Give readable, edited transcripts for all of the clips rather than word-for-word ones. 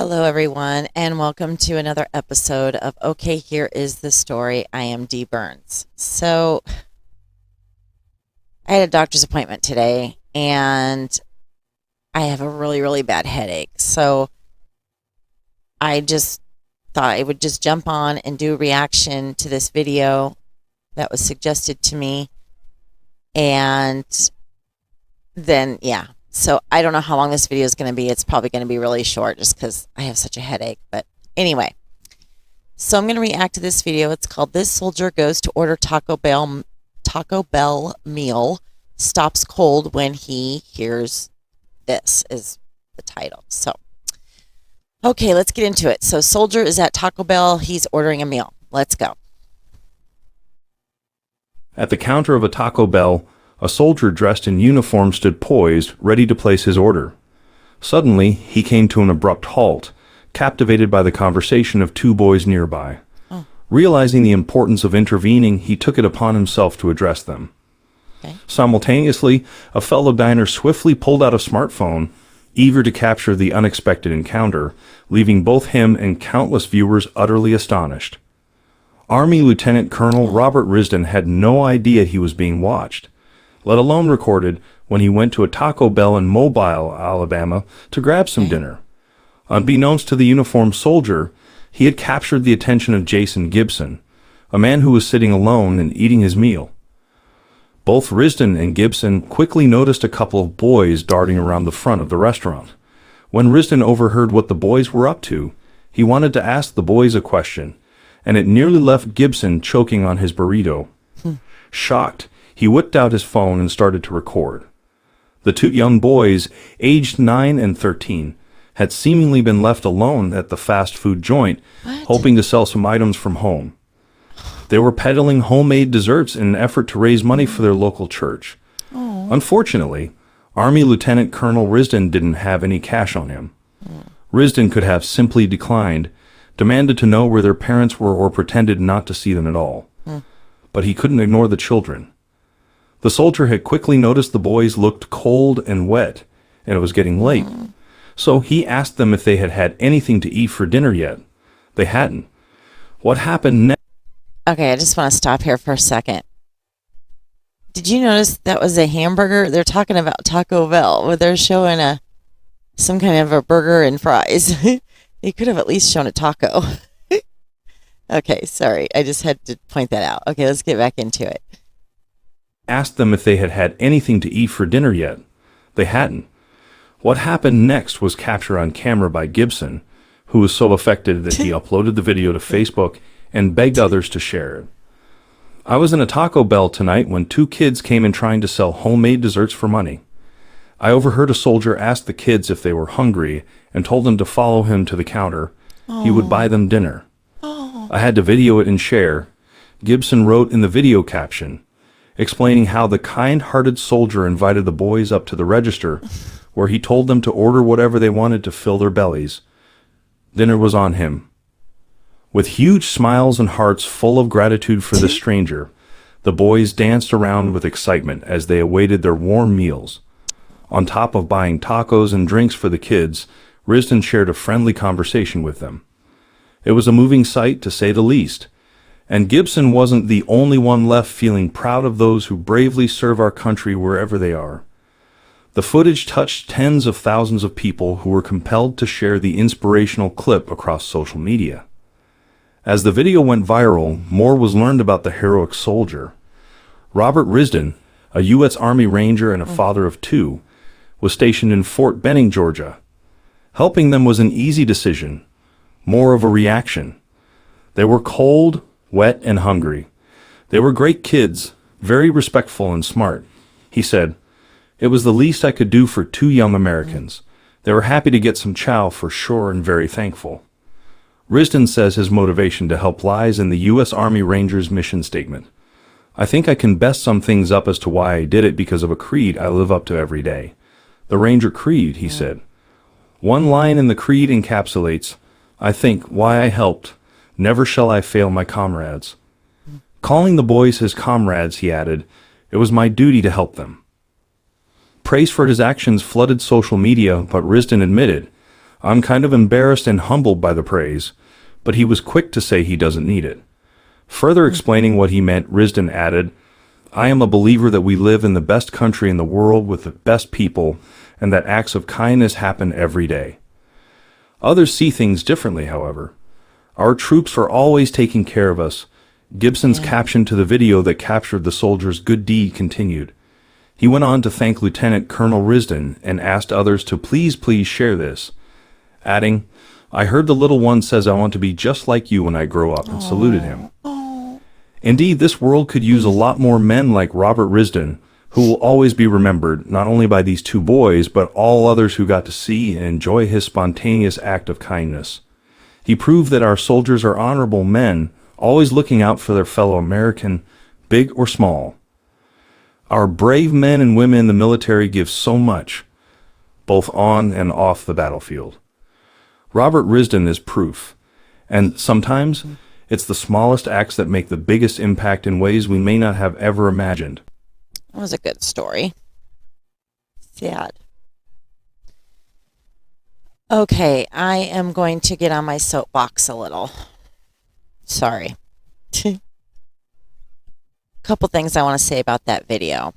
Hello, everyone, and welcome to another episode of Okay, Here is the Story. I am Dee Burns. So, I had a doctor's appointment today, and I have a really, really bad headache. So, I just thought I would just jump on and do a reaction to this video that was suggested to me. And then, yeah. So I don't know how long this video is going to be. It's probably going to be really short just because I have such a headache. But anyway, so I'm going to react to this video. It's called This Soldier Goes to Order Taco Bell Meal, Stops Cold When He Hears This is the title. So, okay, let's get into it. So Soldier is at Taco Bell. He's ordering a meal. Let's go. At the counter of a Taco Bell, a soldier dressed in uniform stood poised, ready to place his order. Suddenly, he came to an abrupt halt, captivated by the conversation of two boys nearby. Realizing the importance of intervening, he took it upon himself to address them. Okay. Simultaneously, a fellow diner swiftly pulled out a smartphone, eager to capture the unexpected encounter, leaving both him and countless viewers utterly astonished. Army Lieutenant Colonel Robert Risden had no idea he was being watched, let alone recorded, when he went to a Taco Bell in Mobile, Alabama, to grab some dinner. Unbeknownst to the uniformed soldier, he had captured the attention of Jason Gibson, a man who was sitting alone and eating his meal. Both Risden and Gibson quickly noticed a couple of boys darting around the front of the restaurant. When Risden overheard what the boys were up to, he wanted to ask the boys a question, and it nearly left Gibson choking on his burrito. Shocked, he whipped out his phone and started to record. The two young boys, aged 9 and 13, had seemingly been left alone at the fast food joint, hoping to sell some items from home. They were peddling homemade desserts in an effort to raise money for their local church. Unfortunately, Army Lieutenant Colonel Risden didn't have any cash on him. Risden could have simply declined, demanded to know where their parents were, or pretended not to see them at all. But he couldn't ignore the children. The soldier had quickly noticed the boys looked cold and wet, and it was getting late. So he asked them if they had had anything to eat for dinner yet. They hadn't. What happened next? Okay, I just want to stop here for a second. Did you notice that was a hamburger? They're talking about Taco Bell, where they're showing some kind of a burger and fries. They could have at least shown a taco. Okay, sorry. I just had to point that out. Okay, let's get back into it. Asked them if they had had anything to eat for dinner yet. They hadn't. What happened next was captured on camera by Gibson, who was so affected that he uploaded the video to Facebook and begged others to share it. I was in a Taco Bell tonight when two kids came in trying to sell homemade desserts for money. I overheard a soldier ask the kids if they were hungry and told them to follow him to the counter. He would buy them dinner. I had to video it and share. Gibson wrote in the video caption, explaining how the kind-hearted soldier invited the boys up to the register, where he told them to order whatever they wanted to fill their bellies. Dinner was on him. With huge smiles and hearts full of gratitude for the stranger, the boys danced around with excitement as they awaited their warm meals. On top of buying tacos and drinks for the kids, Risden shared a friendly conversation with them. It was a moving sight, to say the least. And Gibson wasn't the only one left feeling proud of those who bravely serve our country wherever they are. The footage touched tens of thousands of people who were compelled to share the inspirational clip across social media. As the video went viral, more was learned about the heroic soldier. Robert Risden, a U.S. Army Ranger and a father of two, was stationed in Fort Benning, Georgia. Helping them was an easy decision, more of a reaction. They were cold, wet, and hungry. They were great kids, very respectful and smart. He said, "It was the least I could do for two young Americans. They were happy to get some chow for sure and very thankful." Risden says his motivation to help lies in the U.S. Army Rangers mission statement. "I think I can best sum things up as to why I did it because of a creed I live up to every day. The Ranger Creed," he said. One line in the creed encapsulates, "I think, why I helped. Never shall I fail my comrades." Calling the boys his comrades, he added, "It was my duty to help them." Praise for his actions flooded social media, but Risden admitted, I'm kind of embarrassed and humbled by the praise, but he was quick to say he doesn't need it. Further explaining what he meant, Risden added, I am a believer that we live in the best country in the world with the best people, and that acts of kindness happen every day. Others see things differently, however. Our troops are always taking care of us. Gibson's caption to the video that captured the soldier's good deed continued. He went on to thank Lieutenant Colonel Risden and asked others to please share this, adding, I heard the little one says I want to be just like you when I grow up, and saluted him. Indeed, this world could use a lot more men like Robert Risden, who will always be remembered not only by these two boys, but all others who got to see and enjoy his spontaneous act of kindness. He proved that our soldiers are honorable men, always looking out for their fellow American, big or small. Our brave men and women in the military give so much, both on and off the battlefield. Robert Risden is proof, and sometimes it's the smallest acts that make the biggest impact in ways we may not have ever imagined. That was a good story. Sad. Okay, I am going to get on my soapbox a little. Sorry. Couple things I want to say about that video.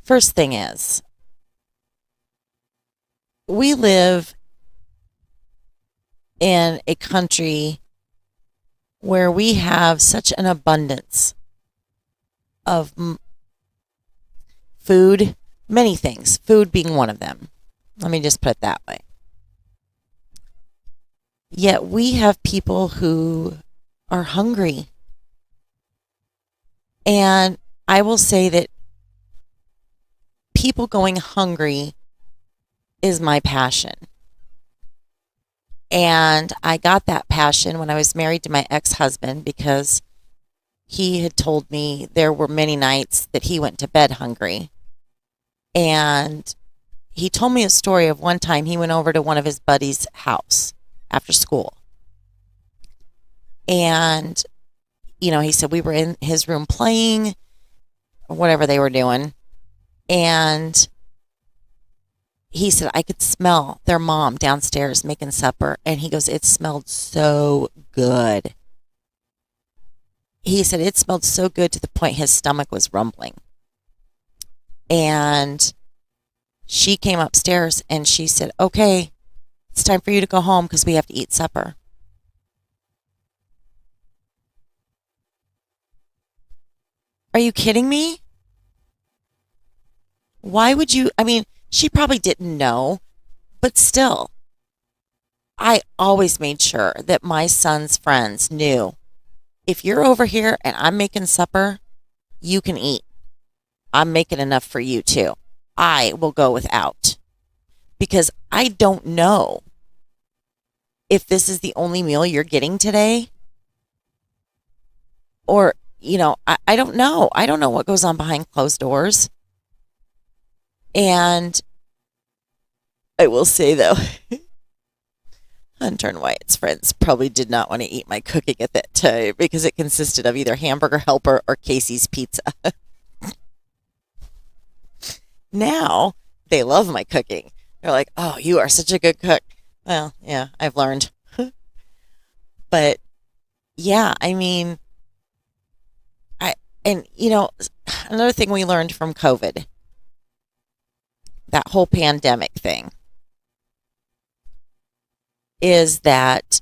First thing is, we live in a country where we have such an abundance of food, many things, food being one of them. Let me just put it that way. Yet we have people who are hungry. And I will say that people going hungry is my passion. And I got that passion when I was married to my ex-husband, because he had told me there were many nights that he went to bed hungry. And he told me a story of one time he went over to one of his buddies' house after school. And, he said we were in his room playing, or whatever they were doing. And he said, I could smell their mom downstairs making supper. And he goes, it smelled so good. He said it smelled so good to the point his stomach was rumbling. And she came upstairs and she said, okay, it's time for you to go home because we have to eat supper. Are you kidding me? Why would you? She probably didn't know, but still, I always made sure that my son's friends knew, if you're over here and I'm making supper, you can eat. I'm making enough for you too. I will go without, because I don't know if this is the only meal you're getting today, or, I don't know. I don't know what goes on behind closed doors. And I will say, though, Hunter and Wyatt's friends probably did not want to eat my cooking at that time, because it consisted of either Hamburger Helper or Casey's Pizza. Now, they love my cooking. They're like, oh, you are such a good cook. Well, yeah, I've learned. But, yeah, another thing we learned from COVID, that whole pandemic thing, is that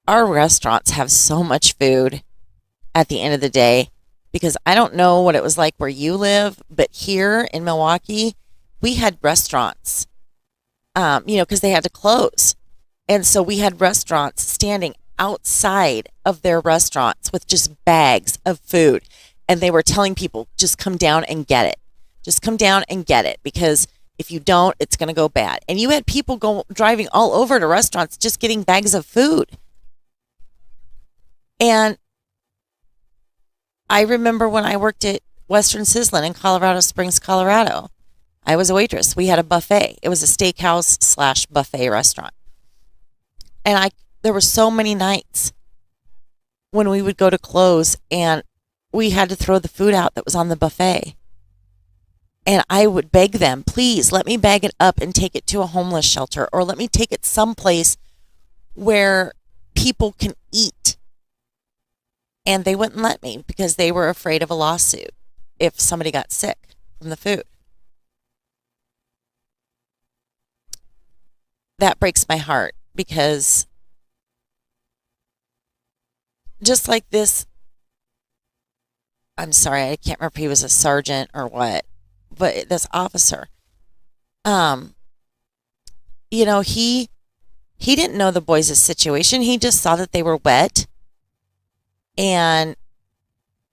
our restaurants have so much food at the end of the day, because I don't know what it was like where you live, but here in Milwaukee, we had restaurants, because they had to close. And so we had restaurants standing outside of their restaurants with just bags of food. And they were telling people, just come down and get it. Just come down and get it, because if you don't, it's going to go bad. And you had people driving all over to restaurants just getting bags of food. And I remember when I worked at Western Sizzlin in Colorado Springs, Colorado, I was a waitress. We had a buffet. It was a steakhouse / buffet restaurant. And there were so many nights when we would go to close and we had to throw the food out that was on the buffet. And I would beg them, please let me bag it up and take it to a homeless shelter, or let me take it someplace where people can eat. And they wouldn't let me because they were afraid of a lawsuit if somebody got sick from the food. That breaks my heart because just like this, I'm sorry, I can't remember if he was a sergeant or what, but this officer, you know, he didn't know the boys' situation. He just saw that they were wet and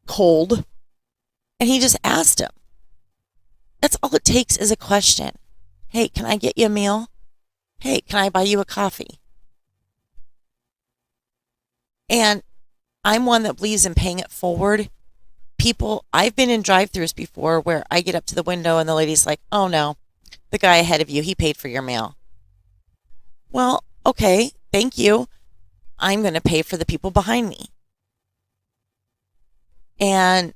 cold, and he just asked him. That's all it takes is a question. Hey, can I get you a meal? Hey, can I buy you a coffee? And I'm one that believes in paying it forward. People, I've been in drive-thrus before where I get up to the window and the lady's like, oh no, the guy ahead of you, he paid for your meal. Well, okay, thank you. I'm going to pay for the people behind me. And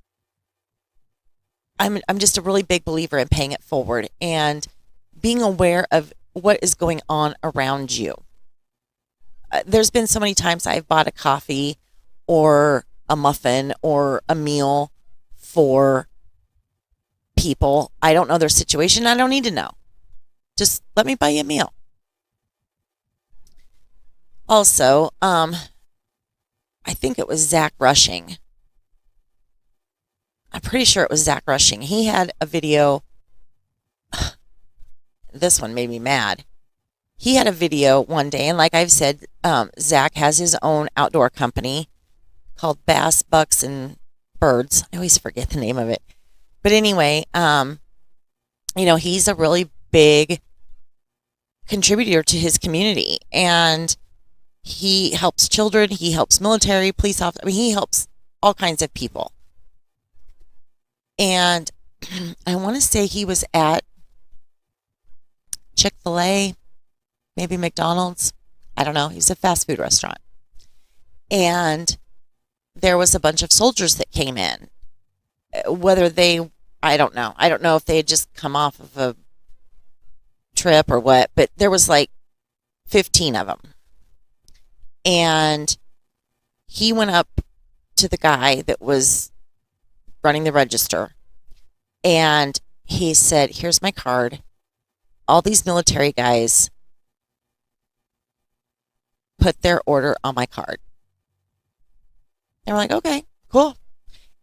I'm just a really big believer in paying it forward and being aware of what is going on around you. There's been so many times I've bought a coffee or a muffin or a meal for people. I don't know their situation. I don't need to know. Just let me buy you a meal. Also, I think it was Zach Rushing. I'm pretty sure it was Zach Rushing. He had a video. This one made me mad. He had a video one day, and like I've said, Zach has his own outdoor company called Bass, Bucks, and Birds. I always forget the name of it. But anyway, you know, he's a really big contributor to his community, and he helps children, he helps military, police officers. I mean, he helps all kinds of people. And I want to say he was at Chick-fil-A, maybe McDonald's. I don't know. He was a fast food restaurant. And there was a bunch of soldiers that came in. Whether they, I don't know. I don't know if they had just come off of a trip or what, but there was like 15 of them. And he went up to the guy that was running the register, and he said, here's my card. All these military guys put their order on my card. They were like, okay, cool.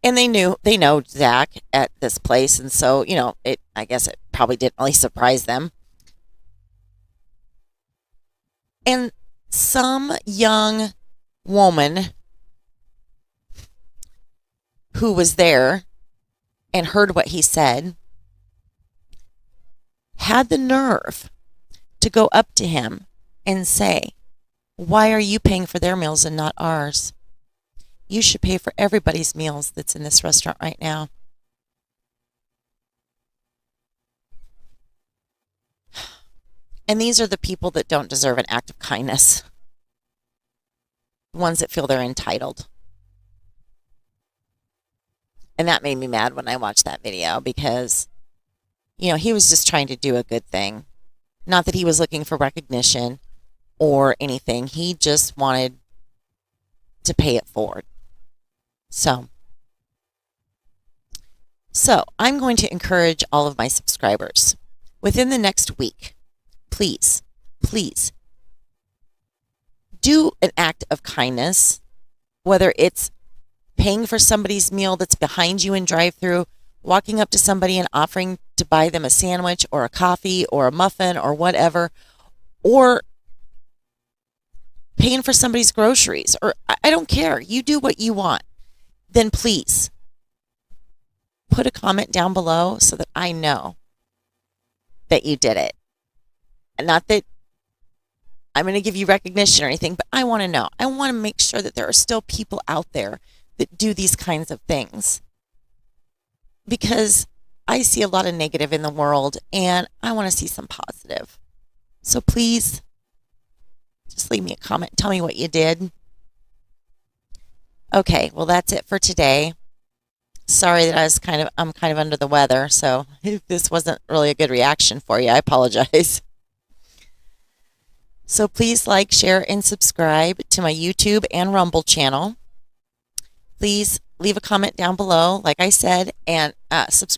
And they know Zach at this place, and so, you know, I guess it probably didn't really surprise them. And some young woman who was there and heard what he said had the nerve to go up to him and say, why are you paying for their meals and not ours? You should pay for everybody's meals that's in this restaurant right now. And these are the people that don't deserve an act of kindness. The ones that feel they're entitled. And that made me mad when I watched that video because, you know, he was just trying to do a good thing. Not that he was looking for recognition or anything. He just wanted to pay it forward. So I'm going to encourage all of my subscribers within the next week, please do an act of kindness, whether it's paying for somebody's meal that's behind you in drive-thru, walking up to somebody and offering to buy them a sandwich or a coffee or a muffin or whatever, or paying for somebody's groceries, or I don't care. You do what you want. Then please put a comment down below so that I know that you did it. And not that I'm going to give you recognition or anything, but I want to know. I want to make sure that there are still people out there that do these kinds of things. Because I see a lot of negative in the world and I want to see some positive. So please, just leave me a comment. Tell me what you did. Okay, well, that's it for today. sorry that I'm kind of under the weather, so if this wasn't really a good reaction for you, I apologize. So please like, share, and subscribe to my YouTube and Rumble channel. Please leave a comment down below, like I said, and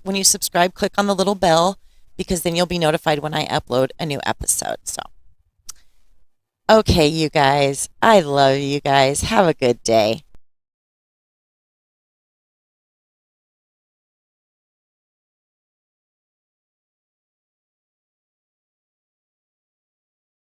when you subscribe, click on the little bell because then you'll be notified when I upload a new episode. So, okay, you guys, I love you guys. Have a good day.